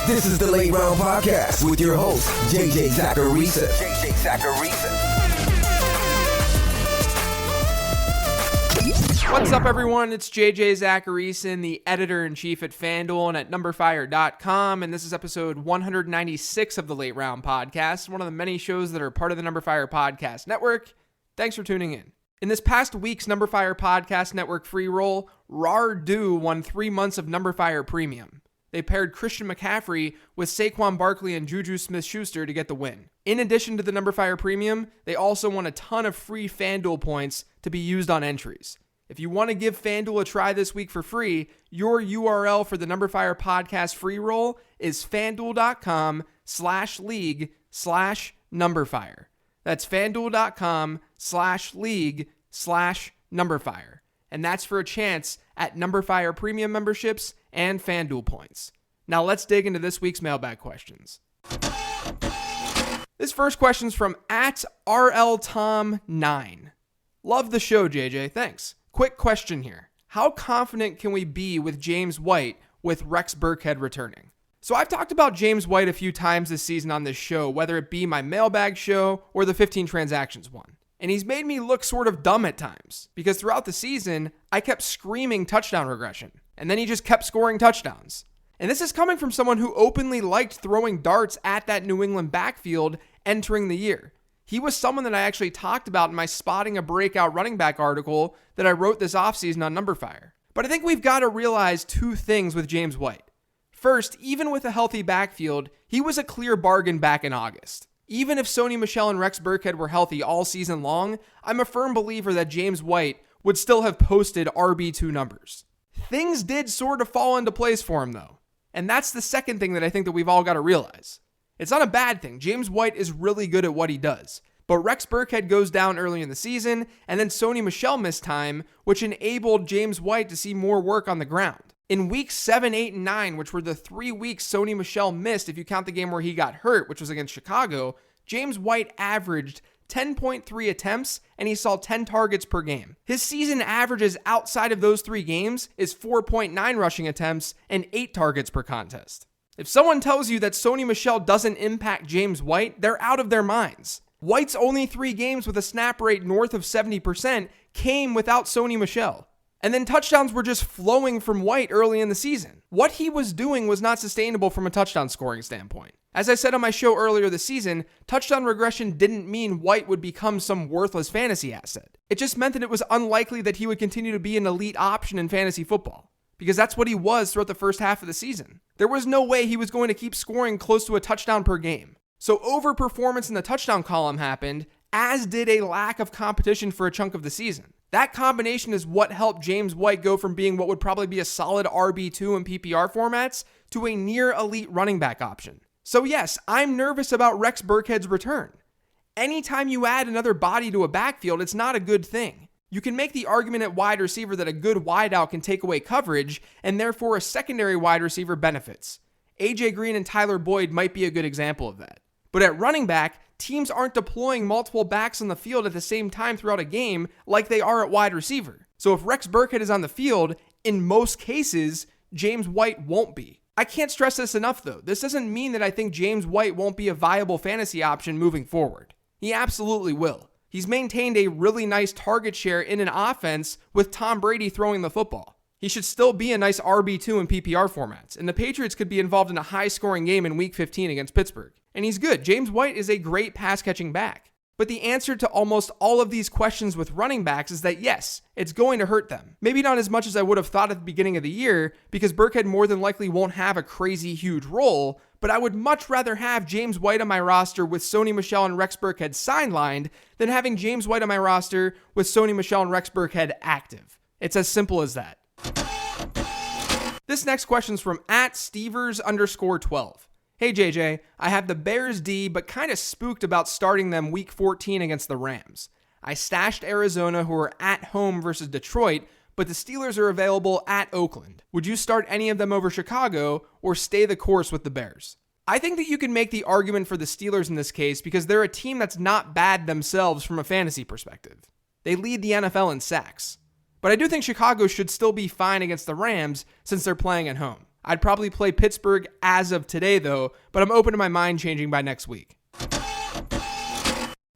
This is the Late Round Podcast with your host, JJ Zacharisa. What's up, everyone? It's JJ Zacharisa, the editor-in-chief at FanDuel and at NumberFire.com, and this is episode 196 of the Late Round Podcast, one of the many shows that are part of the NumberFire Podcast Network. Thanks for tuning in. In this past week's NumberFire Podcast Network free roll, RAR-Do won 3 months of NumberFire Premium. They paired Christian McCaffrey with Saquon Barkley and Juju Smith-Schuster to get the win. In addition to the NumberFire Premium, they also won a ton of free FanDuel points to be used on entries. If you want to give FanDuel a try this week for free, your URL for the NumberFire Podcast free roll is fanduel.com/league/NumberFire. That's fanduel.com/league/NumberFire. And that's for a chance at NumberFire Premium memberships and FanDuel points. Now let's dig into this week's mailbag questions. This first question's from @RLTom9. Love the show, JJ. Thanks. Quick question here. How confident can we be with James White with Rex Burkhead returning? So I've talked about James White a few times this season on this show, whether it be my mailbag show or the 15 transactions one. And he's made me look sort of dumb at times because throughout the season, I kept screaming touchdown regression, and then he just kept scoring touchdowns. And this is coming from someone who openly liked throwing darts at that New England backfield entering the year. He was someone that I actually talked about in my Spotting a Breakout Running Back article that I wrote this offseason on NumberFire. But I think we've got to realize two things with James White. First, even with a healthy backfield, he was a clear bargain back in August. Even if Sony Michel and Rex Burkhead were healthy all season long, I'm a firm believer that James White would still have posted RB2 numbers. Things did sort of fall into place for him though. And that's the second thing that I think that we've all got to realize. It's not a bad thing. James White is really good at what he does. But Rex Burkhead goes down early in the season, and then Sony Michel missed time, which enabled James White to see more work on the ground. In weeks 7, 8, and 9, which were the 3 weeks Sony Michel missed if you count the game where he got hurt, which was against Chicago, James White averaged 10.3 attempts, and he saw 10 targets per game. His season averages outside of those 3 games is 4.9 rushing attempts and 8 targets per contest. If someone tells you that Sony Michel doesn't impact James White, they're out of their minds. White's only 3 games with a snap rate north of 70% came without Sony Michel. And then touchdowns were just flowing from White early in the season. What he was doing was not sustainable from a touchdown scoring standpoint. As I said on my show earlier this season, touchdown regression didn't mean White would become some worthless fantasy asset. It just meant that it was unlikely that he would continue to be an elite option in fantasy football, because that's what he was throughout the first half of the season. There was no way he was going to keep scoring close to a touchdown per game. So overperformance in the touchdown column happened, as did a lack of competition for a chunk of the season. That combination is what helped James White go from being what would probably be a solid RB2 in PPR formats to a near elite running back option. So yes, I'm nervous about Rex Burkhead's return. Anytime you add another body to a backfield, it's not a good thing. You can make the argument at wide receiver that a good wideout can take away coverage, and therefore a secondary wide receiver benefits. AJ Green and Tyler Boyd might be a good example of that. But at running back, teams aren't deploying multiple backs on the field at the same time throughout a game like they are at wide receiver. So if Rex Burkhead is on the field, in most cases, James White won't be. I can't stress this enough though. This doesn't mean that I think James White won't be a viable fantasy option moving forward. He absolutely will. He's maintained a really nice target share in an offense with Tom Brady throwing the football. He should still be a nice RB2 in PPR formats, and the Patriots could be involved in a high-scoring game in Week 15 against Pittsburgh. And he's good. James White is a great pass-catching back. But the answer to almost all of these questions with running backs is that yes, it's going to hurt them. Maybe not as much as I would have thought at the beginning of the year, because Burkhead more than likely won't have a crazy huge role, but I would much rather have James White on my roster with Sony Michel and Rex Burkhead sidelined than having James White on my roster with Sony Michel and Rex Burkhead active. It's as simple as that. This next question is from @Stevers_12. Hey JJ, I have the Bears D, but kind of spooked about starting them week 14 against the Rams. I stashed Arizona, who are at home versus Detroit, but the Steelers are available at Oakland. Would you start any of them over Chicago or stay the course with the Bears? I think that you can make the argument for the Steelers in this case because they're a team that's not bad themselves from a fantasy perspective. They lead the NFL in sacks. But I do think Chicago should still be fine against the Rams since they're playing at home. I'd probably play Pittsburgh as of today though, but I'm open to my mind changing by next week.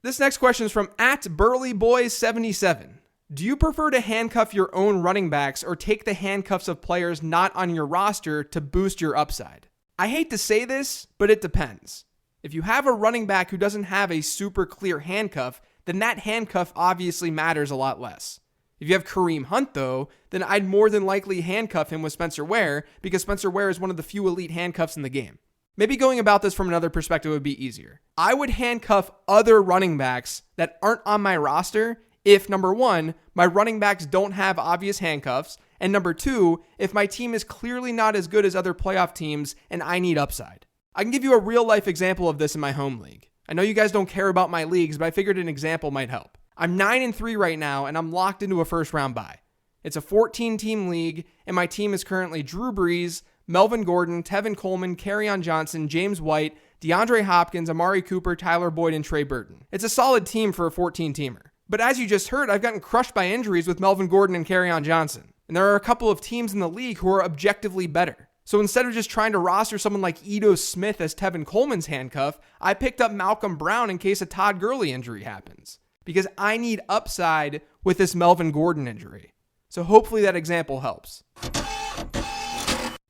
This next question is from @BurleyBoys77. Do you prefer to handcuff your own running backs or take the handcuffs of players not on your roster to boost your upside? I hate to say this, but it depends. If you have a running back who doesn't have a super clear handcuff, then that handcuff obviously matters a lot less. If you have Kareem Hunt though, then I'd more than likely handcuff him with Spencer Ware because Spencer Ware is one of the few elite handcuffs in the game. Maybe going about this from another perspective would be easier. I would handcuff other running backs that aren't on my roster if, number one, my running backs don't have obvious handcuffs, and number two, if my team is clearly not as good as other playoff teams and I need upside. I can give you a real life example of this in my home league. I know you guys don't care about my leagues, but I figured an example might help. I'm 9-3 right now, and I'm locked into a first round bye. It's a 14-team league, and my team is currently Drew Brees, Melvin Gordon, Tevin Coleman, Kerryon Johnson, James White, DeAndre Hopkins, Amari Cooper, Tyler Boyd, and Trey Burton. It's a solid team for a 14-teamer. But as you just heard, I've gotten crushed by injuries with Melvin Gordon and Kerryon Johnson. And there are a couple of teams in the league who are objectively better. So instead of just trying to roster someone like Ito Smith as Tevin Coleman's handcuff, I picked up Malcolm Brown in case a Todd Gurley injury happens. Because I need upside with this Melvin Gordon injury. So hopefully that example helps.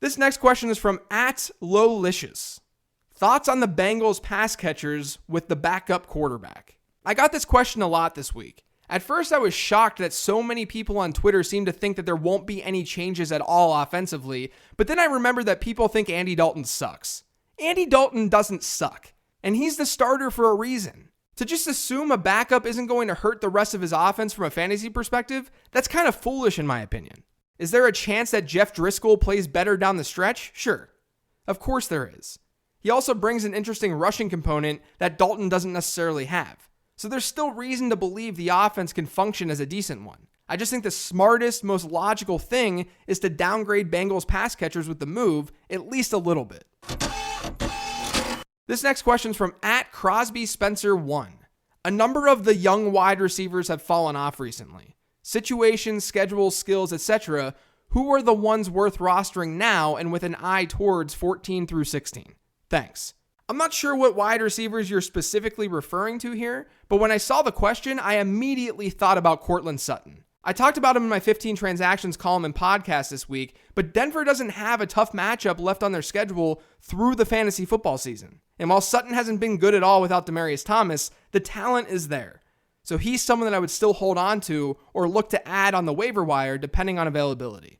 This next question is from @Lowlicious. Thoughts on the Bengals pass catchers with the backup quarterback? I got this question a lot this week. At first, I was shocked that so many people on Twitter seem to think that there won't be any changes at all offensively, but then I remembered that people think Andy Dalton sucks. Andy Dalton doesn't suck, and he's the starter for a reason. To just assume a backup isn't going to hurt the rest of his offense from a fantasy perspective, that's kind of foolish in my opinion. Is there a chance that Jeff Driscoll plays better down the stretch? Sure. Of course there is. He also brings an interesting rushing component that Dalton doesn't necessarily have. So there's still reason to believe the offense can function as a decent one. I just think the smartest, most logical thing is to downgrade Bengals pass catchers with the move at least a little bit. This next question is from @CrosbySpencer1. A number of the young wide receivers have fallen off recently. Situations, schedules, skills, etc. Who are the ones worth rostering now and with an eye towards 14 through 16? Thanks. I'm not sure what wide receivers you're specifically referring to here, but when I saw the question, I immediately thought about Courtland Sutton. I talked about him in my 15 transactions column and podcast this week, but Denver doesn't have a tough matchup left on their schedule through the fantasy football season. And while Sutton hasn't been good at all without Demaryius Thomas, the talent is there. So he's someone that I would still hold on to or look to add on the waiver wire depending on availability.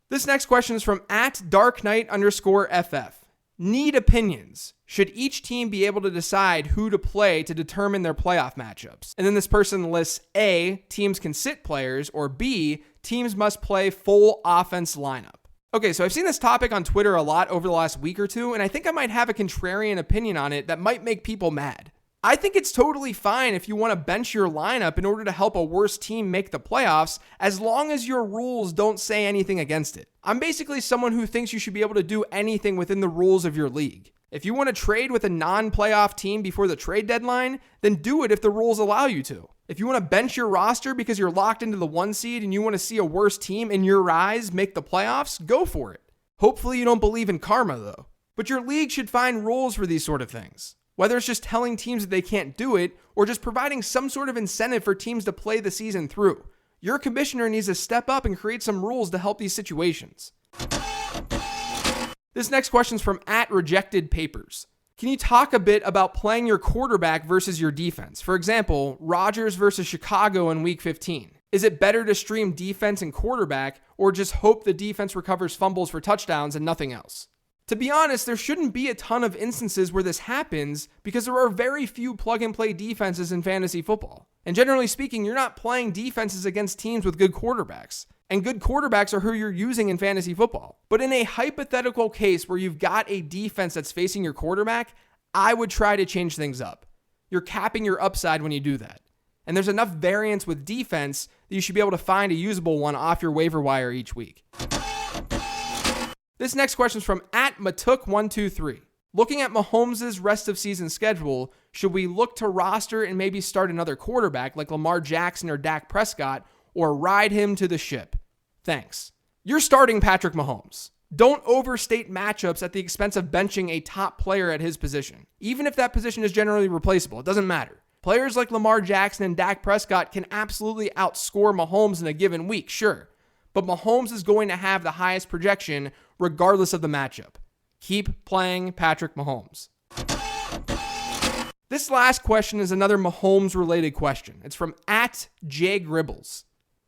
This next question is from @DarkKnight_FF. Need opinions. Should each team be able to decide who to play to determine their playoff matchups? And then this person lists A, teams can sit players, or B, teams must play full offense lineup. Okay, so I've seen this topic on Twitter a lot over the last week or two, and I think I might have a contrarian opinion on it that might make people mad. I think it's totally fine if you want to bench your lineup in order to help a worse team make the playoffs, as long as your rules don't say anything against it. I'm basically someone who thinks you should be able to do anything within the rules of your league. If you want to trade with a non-playoff team before the trade deadline, then do it if the rules allow you to. If you want to bench your roster because you're locked into the 1 seed and you want to see a worse team in your eyes make the playoffs, go for it. Hopefully you don't believe in karma though. But your league should find rules for these sort of things. Whether it's just telling teams that they can't do it, or just providing some sort of incentive for teams to play the season through. Your commissioner needs to step up and create some rules to help these situations. This next question is from @RejectedPapers. Can you talk a bit about playing your quarterback versus your defense? For example, Rodgers versus Chicago in Week 15. Is it better to stream defense and quarterback, or just hope the defense recovers fumbles for touchdowns and nothing else? To be honest, there shouldn't be a ton of instances where this happens because there are very few plug-and-play defenses in fantasy football. And generally speaking, you're not playing defenses against teams with good quarterbacks. And good quarterbacks are who you're using in fantasy football. But in a hypothetical case where you've got a defense that's facing your quarterback, I would try to change things up. You're capping your upside when you do that. And there's enough variance with defense that you should be able to find a usable one off your waiver wire each week. This next question is from @Matuk123. Looking at Mahomes' rest of season schedule, should we look to roster and maybe start another quarterback like Lamar Jackson or Dak Prescott, or ride him to the ship? Thanks. you're starting Patrick Mahomes. Don't overstate matchups at the expense of benching a top player at his position. Even if that position is generally replaceable, it doesn't matter. Players like Lamar Jackson and Dak Prescott can absolutely outscore Mahomes in a given week, sure. But Mahomes is going to have the highest projection regardless of the matchup. Keep playing Patrick Mahomes. This last question is another Mahomes-related question. It's from @JGribbles.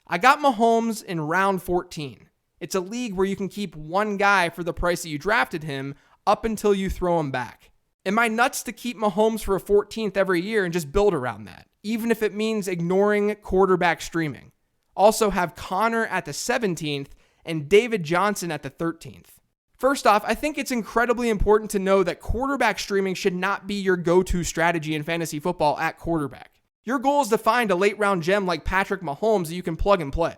I got Mahomes in round 14. It's a league where you can keep one guy for the price that you drafted him up until you throw him back. Am I nuts to keep Mahomes for a 14th every year and just build around that, even if it means ignoring quarterback streaming? Also have Connor at the 17th and David Johnson at the 13th. First off, I think it's incredibly important to know that quarterback streaming should not be your go-to strategy in fantasy football at quarterback. Your goal is to find a late round gem like Patrick Mahomes that you can plug and play.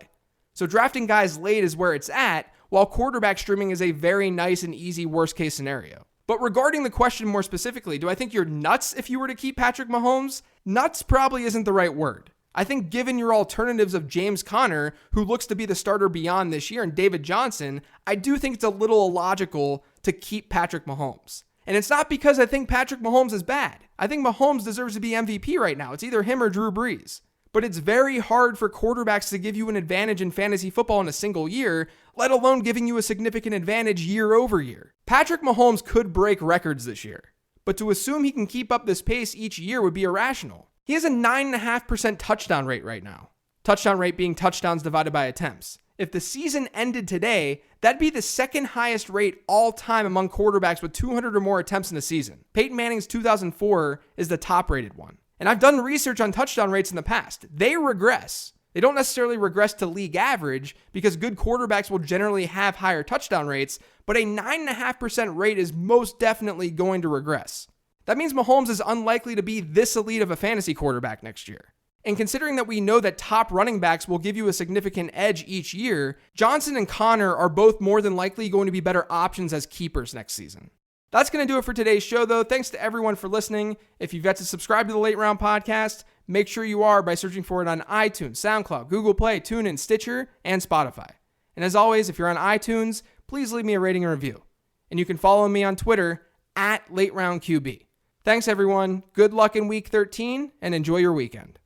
So drafting guys late is where it's at, while quarterback streaming is a very nice and easy worst case scenario. But regarding the question more specifically, do I think you're nuts if you were to keep Patrick Mahomes? Nuts probably isn't the right word. I think given your alternatives of James Conner, who looks to be the starter beyond this year, and David Johnson, I do think it's a little illogical to keep Patrick Mahomes. And it's not because I think Patrick Mahomes is bad. I think Mahomes deserves to be MVP right now. It's either him or Drew Brees. But it's very hard for quarterbacks to give you an advantage in fantasy football in a single year, let alone giving you a significant advantage year over year. Patrick Mahomes could break records this year, but to assume he can keep up this pace each year would be irrational. He has a 9.5% touchdown rate right now. Touchdown rate being touchdowns divided by attempts. If the season ended today, that'd be the second highest rate all time among quarterbacks with 200 or more attempts in a season. Peyton Manning's 2004 is the top rated one. And I've done research on touchdown rates in the past. They regress. They don't necessarily regress to league average because good quarterbacks will generally have higher touchdown rates, but a 9.5% rate is most definitely going to regress. That means Mahomes is unlikely to be this elite of a fantasy quarterback next year. And considering that we know that top running backs will give you a significant edge each year, Johnson and Connor are both more than likely going to be better options as keepers next season. That's going to do it for today's show, though. Thanks to everyone for listening. If you've yet to subscribe to the Late Round Podcast, make sure you are by searching for it on iTunes, SoundCloud, Google Play, TuneIn, Stitcher, and Spotify. And as always, if you're on iTunes, please leave me a rating and review. And you can follow me on Twitter @LateRoundQB. Thanks, everyone. Good luck in Week 13, and enjoy your weekend.